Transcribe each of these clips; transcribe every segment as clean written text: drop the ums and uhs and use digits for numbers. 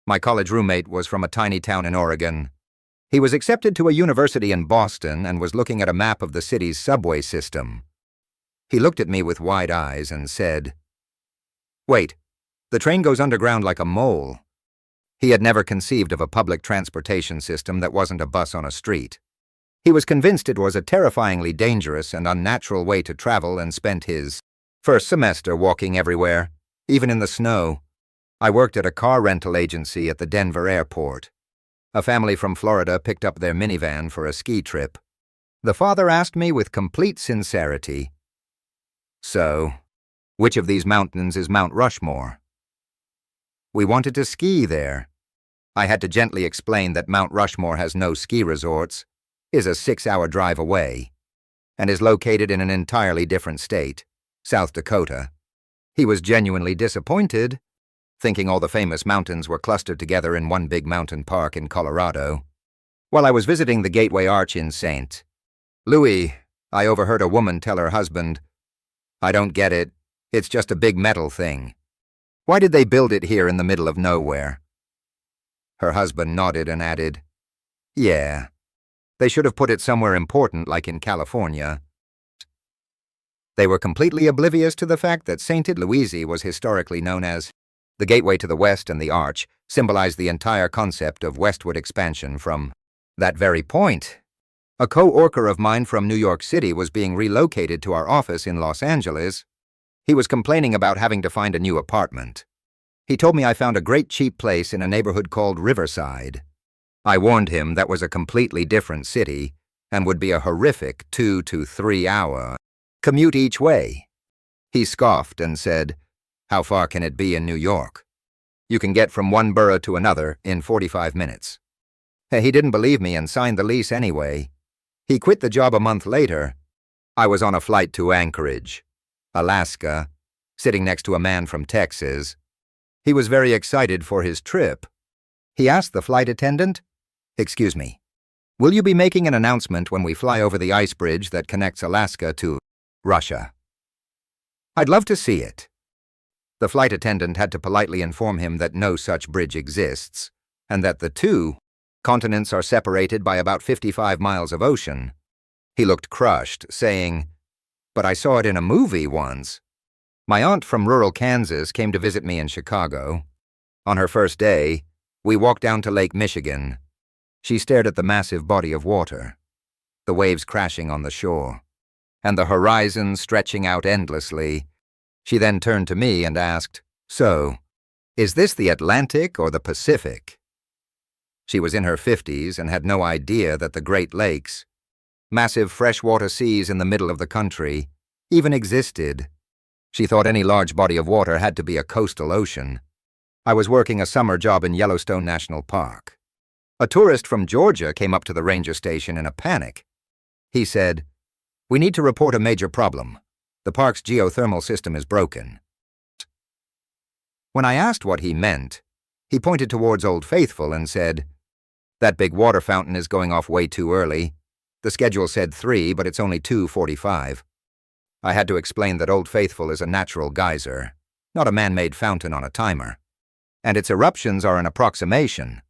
My college roommate was from a tiny town in Oregon. He was accepted to a university in Boston and was looking at a map of the city's subway system. He looked at me with wide eyes and said, "Wait, the train goes underground like a mole." He had never conceived of a public transportation system that wasn't a bus on a street. He was convinced it was a terrifyingly dangerous and unnatural way to travel and spent his first semester walking everywhere, even in the snow. I worked at a car rental agency at the Denver airport. A family from Florida picked up their minivan for a ski trip. The father asked me with complete sincerity, "So, which of these mountains is Mount Rushmore?" We wanted to ski there. I had to gently explain that Mount Rushmore has no ski resorts, is a 6-hour drive away, and is located in an entirely different state, South Dakota. He was genuinely disappointed, thinking all the famous mountains were clustered together in one big mountain park in Colorado. While I was visiting the Gateway Arch in St. Louis, I overheard a woman tell her husband, "I don't get it. It's just a big metal thing. Why did they build it here in the middle of nowhere?" Her husband nodded and added, "Yeah, they should have put it somewhere important like in California." They were completely oblivious to the fact that St. Louis was historically known as the gateway to the west, and the arch symbolized the entire concept of westward expansion from that very point. A co-worker of mine from New York City was being relocated to our office in Los Angeles. He was complaining about having to find a new apartment. He told me I found a great cheap place in a neighborhood called Riverside. I warned him that was a completely different city and would be a horrific 2 to 3 hour commute each way. He scoffed and said, "How far can it be in New York? You can get from one borough to another in 45 minutes. He didn't believe me and signed the lease anyway. He quit the job a month later. I was on a flight to Anchorage, Alaska, sitting next to a man from Texas. He was very excited for his trip. He asked the flight attendant, "Excuse me, will you be making an announcement when we fly over the ice bridge that connects Alaska to Russia?" "I'd love to see it." The flight attendant had to politely inform him that no such bridge exists, and that the two continents are separated by about 55 miles of ocean. He looked crushed, saying, "But I saw it in a movie once." My aunt from rural Kansas came to visit me in Chicago. On her first day, we walked down to Lake Michigan. She stared at the massive body of water, the waves crashing on the shore, and the horizon stretching out endlessly. She then turned to me and asked, "So, is this the Atlantic or the Pacific?" She was in her 50s and had no idea that the Great Lakes, massive freshwater seas in the middle of the country, even existed. She thought any large body of water had to be a coastal ocean. I was working a summer job in Yellowstone National Park. A tourist from Georgia came up to the ranger station in a panic. He said, "We need to report a major problem. The park's geothermal system is broken." When I asked what he meant, he pointed towards Old Faithful and said, "That big water fountain is going off way too early. The schedule said 3, but it's only 2:45. I had to explain that Old Faithful is a natural geyser, not a man-made fountain on a timer, and its eruptions are an approximation.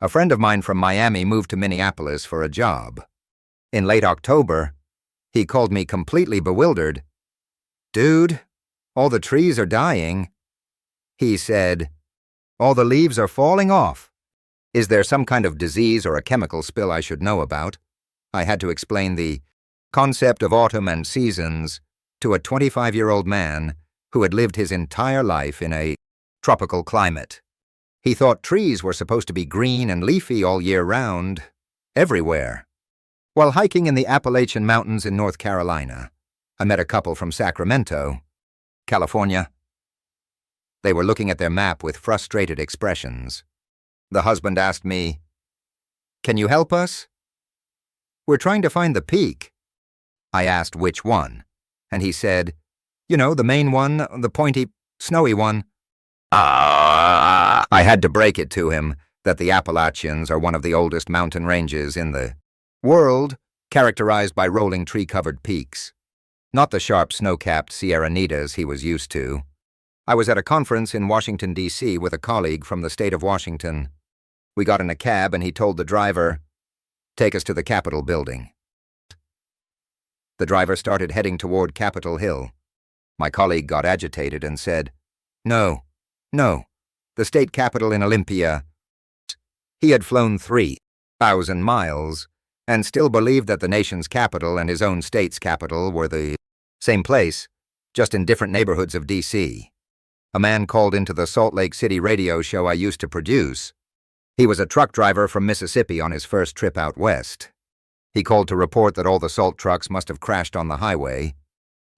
A friend of mine from Miami moved to Minneapolis for a job. In late October, he called me completely bewildered. "Dude, all the trees are dying." He said, "All the leaves are falling off. Is there some kind of disease or a chemical spill I should know about?" I had to explain the concept of autumn and seasons to a 25-year-old man who had lived his entire life in a tropical climate. He thought trees were supposed to be green and leafy all year round, everywhere. While hiking in the Appalachian Mountains in North Carolina, I met a couple from Sacramento, California. They were looking at their map with frustrated expressions. The husband asked me, "Can you help us?" "We're trying to find the peak." I asked which one, and he said, "You know, the main one, the pointy, snowy one." I had to break it to him that the Appalachians are one of the oldest mountain ranges in the world, characterized by rolling tree-covered peaks, not the sharp snow-capped Sierra Nevadas he was used to. I was at a conference in Washington, D.C. with a colleague from the state of Washington. We got in a cab and he told the driver, "Take us to the Capitol building." The driver started heading toward Capitol Hill. My colleague got agitated and said, "No, no, the state capitol in Olympia." He had flown 3,000 miles and still believed that the nation's capital and his own state's capital were the same place, just in different neighborhoods of D.C. A man called into the Salt Lake City radio show I used to produce. He was a truck driver from Mississippi on his first trip out west. He called to report that all the salt trucks must have crashed on the highway.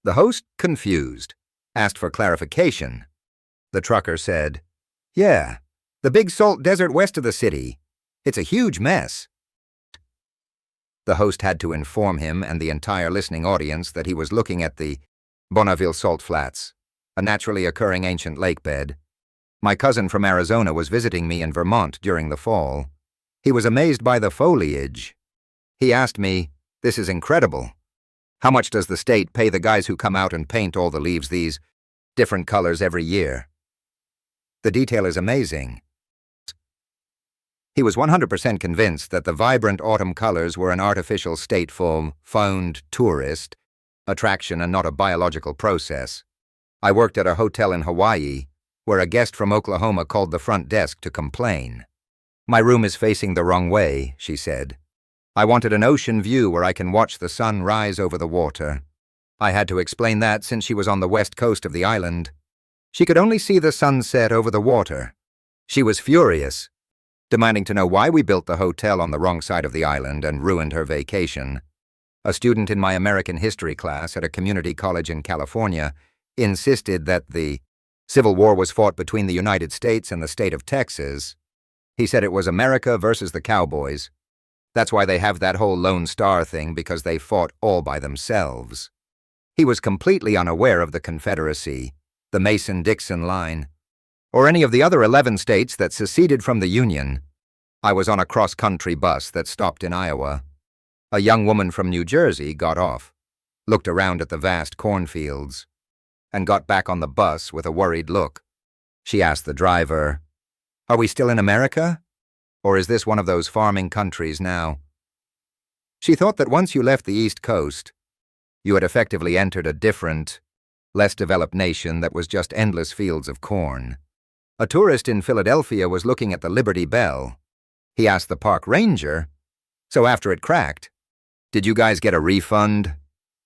The host, confused, asked for clarification. The trucker said, "Yeah, the big salt desert west of the city. It's a huge mess." The host had to inform him and the entire listening audience that he was looking at the Bonneville Salt Flats, a naturally occurring ancient lake bed. My cousin from Arizona was visiting me in Vermont during the fall. He was amazed by the foliage. He asked me, "This is incredible. How much does the state pay the guys who come out and paint all the leaves these different colors every year?" The detail is amazing. He was 100% convinced that the vibrant autumn colors were an artificial state-found tourist attraction and not a biological process. I worked at a hotel in Hawaii where a guest from Oklahoma called the front desk to complain. "My room is facing the wrong way," she said. "I wanted an ocean view where I can watch the sun rise over the water." I had to explain that since she was on the west coast of the island. She could only see the sunset over the water. She was furious, demanding to know why we built the hotel on the wrong side of the island and ruined her vacation. A student in my American history class at a community college in California insisted that the Civil War was fought between the United States and the state of Texas. He said it was America versus the cowboys. That's why they have that whole Lone Star thing, because they fought all by themselves. He was completely unaware of the Confederacy, the Mason-Dixon line, or any of the other 11 states that seceded from the Union. I was on a cross-country bus that stopped in Iowa. A young woman from New Jersey got off, looked around at the vast cornfields, and got back on the bus with a worried look. She asked the driver, "Are we still in America? Or is this one of those farming countries now?" She thought that once you left the East Coast, you had effectively entered a different, less developed nation that was just endless fields of corn. A tourist in Philadelphia was looking at the Liberty Bell. He asked the park ranger, "So after it cracked, did you guys get a refund?"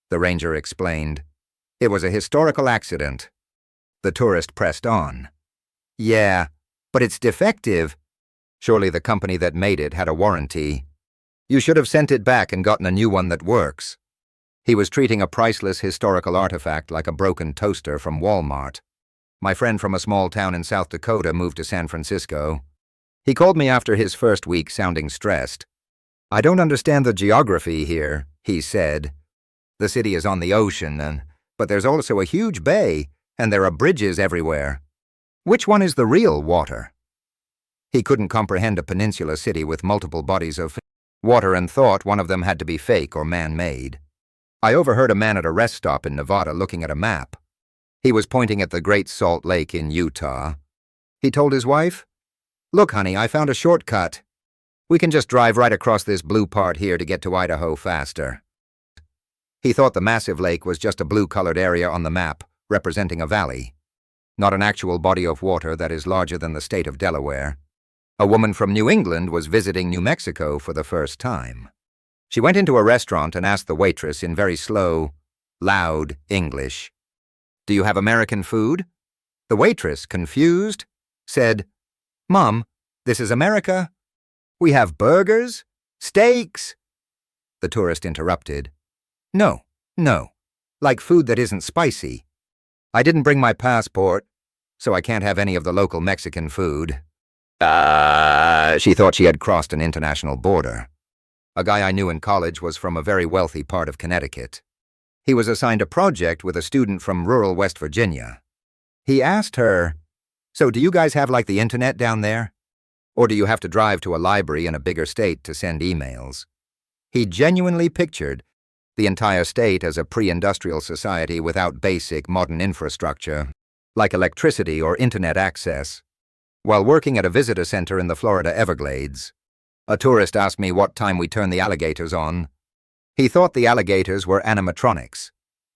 The ranger explained, "It was a historical accident." The tourist pressed on, "Yeah, but it's defective. Surely the company that made it had a warranty. You should have sent it back and gotten a new one that works." He was treating a priceless historical artifact like a broken toaster from Walmart. My friend from a small town in South Dakota moved to San Francisco. He called me after his first week sounding stressed. "I don't understand the geography here," he said. "The city is on the ocean, but there's also a huge bay, and there are bridges everywhere. Which one is the real water?" He couldn't comprehend a peninsula city with multiple bodies of water and thought one of them had to be fake or man-made. I overheard a man at a rest stop in Nevada looking at a map. He was pointing at the Great Salt Lake in Utah. He told his wife, "Look, honey, I found a shortcut. We can just drive right across this blue part here to get to Idaho faster." He thought the massive lake was just a blue-colored area on the map, representing a valley, not an actual body of water that is larger than the state of Delaware. A woman from New England was visiting New Mexico for the first time. She went into a restaurant and asked the waitress in very slow, loud English, "Do you have American food?" The waitress, confused, said, "Mom, this is America. We have burgers, steaks." The tourist interrupted, No, like food that isn't spicy. I didn't bring my passport, so I can't have any of the local Mexican food." She thought she had crossed an international border. A guy I knew in college was from a very wealthy part of Connecticut. He was assigned a project with a student from rural West Virginia. He asked her, "So do you guys have like the internet down there? Or do you have to drive to a library in a bigger state to send emails?" He genuinely pictured the entire state as a pre-industrial society without basic modern infrastructure. like electricity or internet access. While working at a visitor center in the Florida Everglades, a tourist asked me what time we turn the alligators on. He thought the alligators were animatronics,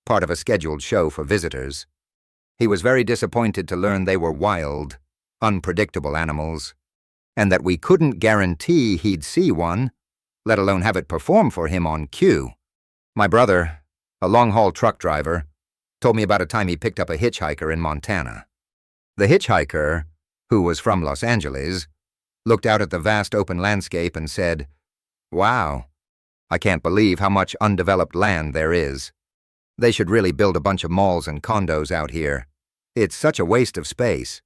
part of a scheduled show for visitors. He was very disappointed to learn they were wild, unpredictable animals, and that we couldn't guarantee he'd see one, let alone have it perform for him on cue. My brother, a long-haul truck driver, told me about a time he picked up a hitchhiker in Montana. The hitchhiker, who was from Los Angeles, looked out at the vast open landscape and said, "Wow, I can't believe how much undeveloped land there is. They should really build a bunch of malls and condos out here. It's such a waste of space."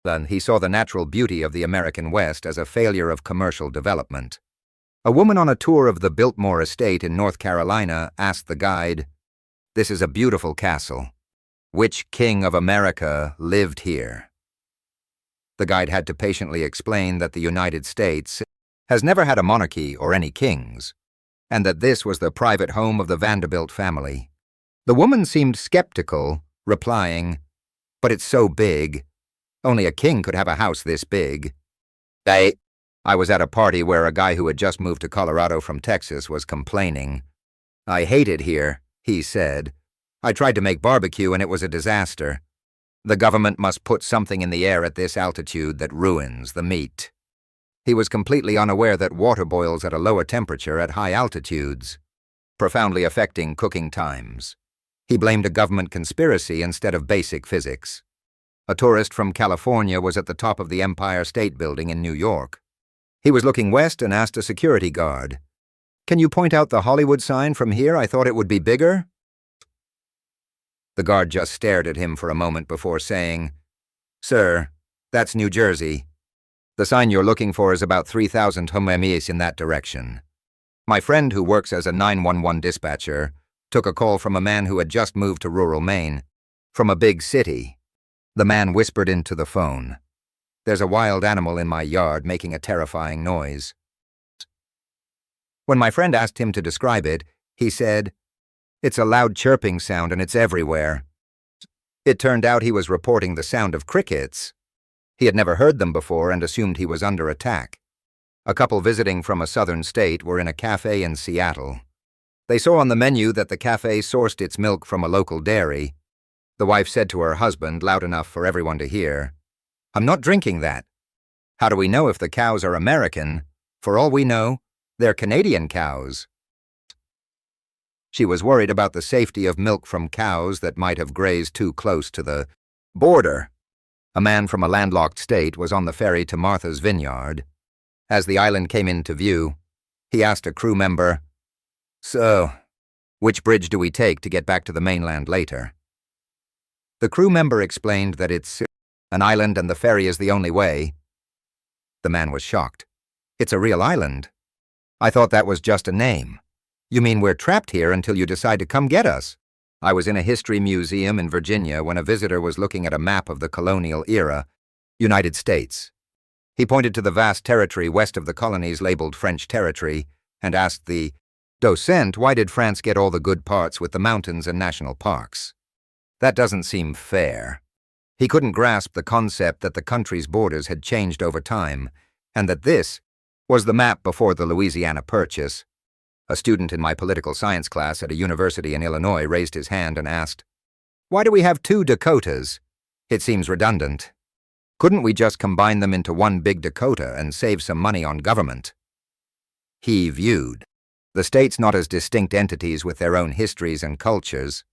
Then he saw the natural beauty of the American West as a failure of commercial development. A woman on a tour of the Biltmore estate in North Carolina asked the guide, "This is a beautiful castle. Which king of America lived here?" The guide had to patiently explain that the United States has never had a monarchy or any kings, and that this was the private home of the Vanderbilt family. The woman seemed skeptical, replying, "But it's so big. Only a king could have a house this big." I was at a party where a guy who had just moved to Colorado from Texas was complaining. "I hate it here," he said. "I tried to make barbecue and it was a disaster. The government must put something in the air at this altitude that ruins the meat." He was completely unaware that water boils at a lower temperature at high altitudes, profoundly affecting cooking times. He blamed a government conspiracy instead of basic physics. A tourist from California was at the top of the Empire State Building in New York. He was looking west and asked a security guard, "Can you point out the Hollywood sign from here? I thought it would be bigger." The guard just stared at him for a moment before saying, "Sir, that's New Jersey. The sign you're looking for is about 3,000 km in that direction." My friend, who works as a 911 dispatcher, took a call from a man who had just moved to rural Maine, from a big city. The man whispered into the phone, "There's a wild animal in my yard making a terrifying noise." When my friend asked him to describe it, he said, "It's a loud chirping sound and it's everywhere." It turned out he was reporting the sound of crickets. He had never heard them before and assumed he was under attack. A couple visiting from a southern state were in a cafe in Seattle. They saw on the menu that the cafe sourced its milk from a local dairy. The wife said to her husband, loud enough for everyone to hear, "I'm not drinking that. How do we know if the cows are American? For all we know, they're Canadian cows." She was worried about the safety of milk from cows that might have grazed too close to the border. A man from a landlocked state was on the ferry to Martha's Vineyard. As the island came into view, he asked a crew member, "So, which bridge do we take to get back to the mainland later?" The crew member explained that it's an island and the ferry is the only way. The man was shocked. "It's a real island. I thought that was just a name. You mean we're trapped here until you decide to come get us?" I was in a history museum in Virginia when a visitor was looking at a map of the colonial era, United States. He pointed to the vast territory west of the colonies labeled French territory and asked the docent, "Why did France get all the good parts with the mountains and national parks? That doesn't seem fair." He couldn't grasp the concept that the country's borders had changed over time, and that this was the map before the Louisiana Purchase. A student in my political science class at a university in Illinois raised his hand and asked, "Why do we have 2 Dakotas? It seems redundant. Couldn't we just combine them into one big Dakota and save some money on government?" He viewed the states not as distinct entities with their own histories and cultures,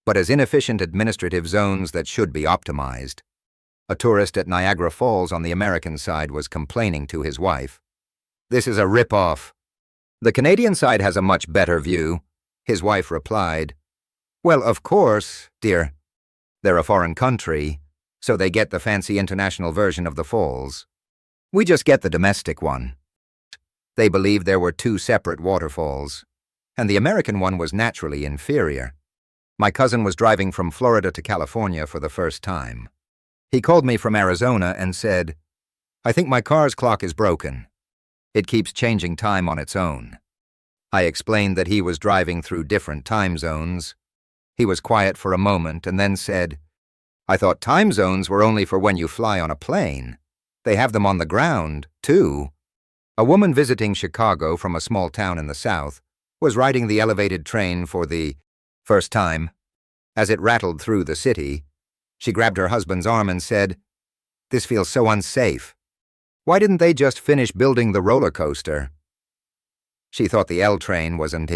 but as inefficient administrative zones that should be optimized. A tourist at Niagara Falls on the American side was complaining to his wife, "This is a rip-off." "The Canadian side has a much better view," his wife replied. "Well, of course, dear. They're a foreign country, so they get the fancy international version of the falls. We just get the domestic one." They believed there were 2 separate waterfalls, and the American one was naturally inferior. My cousin was driving from Florida to California for the first time. He called me from Arizona and said, "I think my car's clock is broken. It keeps changing time on its own." I explained that he was driving through different time zones. He was quiet for a moment and then said, I thought time zones were only for when you fly on a plane. They have them on the ground, too. A woman visiting Chicago from a small town in the South was riding the elevated train for the first time. As it rattled through the city, she grabbed her husband's arm and said, "This feels so unsafe. Why didn't they just finish building the roller coaster?" She thought the L train was an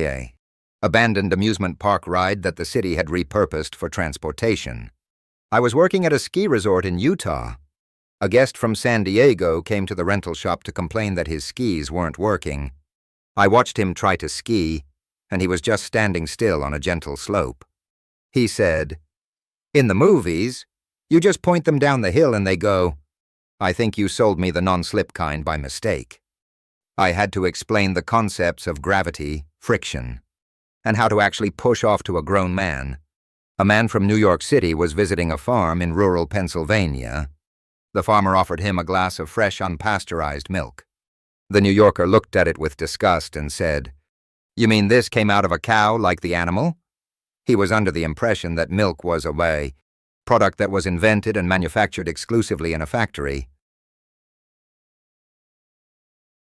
abandoned amusement park ride that the city had repurposed for transportation. I was working at a ski resort in Utah. A guest from San Diego came to the rental shop to complain that his skis weren't working. I watched him try to ski, and he was just standing still on a gentle slope. He said, "In the movies, you just point them down the hill and they go. I think you sold me the non-slip kind by mistake." I had to explain the concepts of gravity, friction, and how to actually push off to a grown man. A man from New York City was visiting a farm in rural Pennsylvania. The farmer offered him a glass of fresh, unpasteurized milk. The New Yorker looked at it with disgust and said, "You mean this came out of a cow like the animal?" He was under the impression that milk was a product that was invented and manufactured exclusively in a factory.